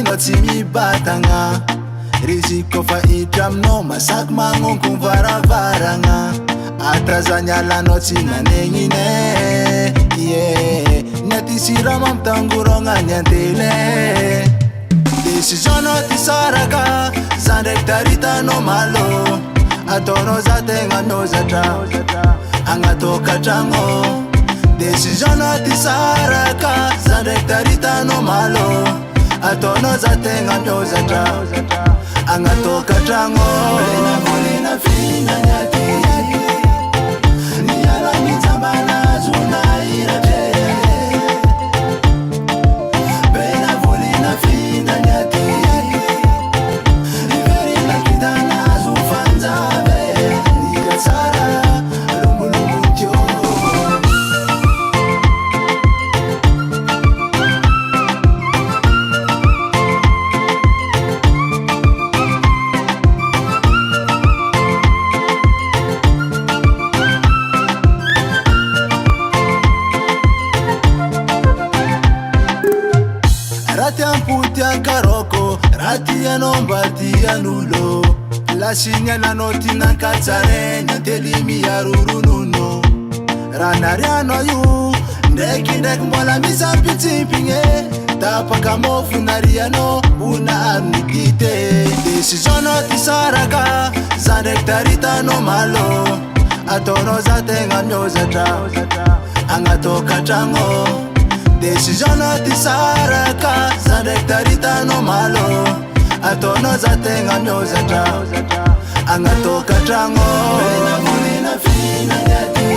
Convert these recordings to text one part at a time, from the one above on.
no tsy mibatagna riziko fa hitra aminao masaky magnonkony varavaragna atrazany alanao tsy nanegnine nyaty siramamy tangorogna ny antele décision-nao ty saraka za ndraiky taritanao malo ataonao za tegna miozatra agnatokatragno décision-nao ty saraka za ndraiky taritanao malo ataonao za tegna miozatra agnatokatragno volena fina nyaty niala mitsambanazo na iratre bena volena fina nyaty iverina kitanazo fanjave nia tsara lombolomotio Rati amputi ankaroko, rati anombati anulo La signala noti nankatsare, nyantelimi arurununo Ranariano yu, ndeki mbola misampitsipinge Tapaka mofu nariano, una amnikite Decision-no ti saraka, zandek taritano malo Atono za tenga miozatra, agnatokatragno Decision-no ti saraka za ndraiky taritano malo ataonao za tegna miozatra agnatokatragno bena volena fina nyaty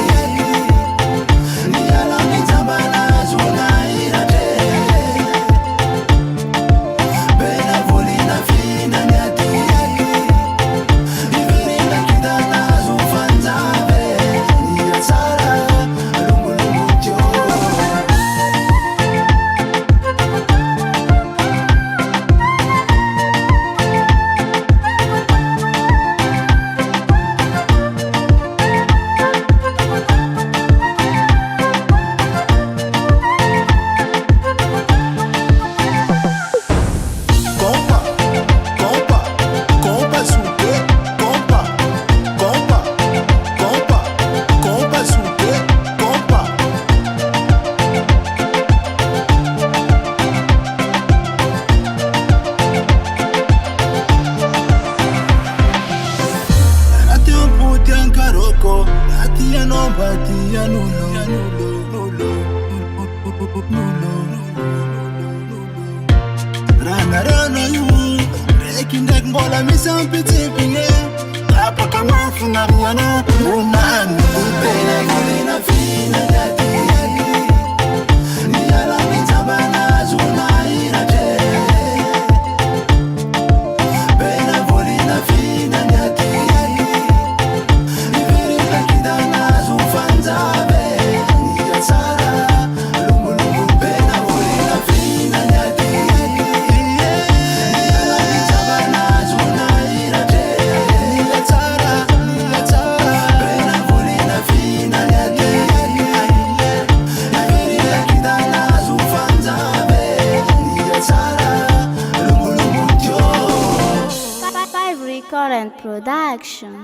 niala mitsambanazo na iratre bena volena fina nyaty iverina kitanazo fanjave nia tsara lombolomotio Rangarana yu, ndek mbola misampitsipinge Tapaka mofu nariano, una amnikite volena fina nyaty niala mitsambanazo na iratre bena volena fina nyaty iverina kitanazo fanjave nia tsara lombolombo bena volena fina nyaty niala mitsambanazo na iratre nia tsara bena volena fina nyaty iverina kitanazo fanjave nia tsara lombolombo tio Five Recording Production.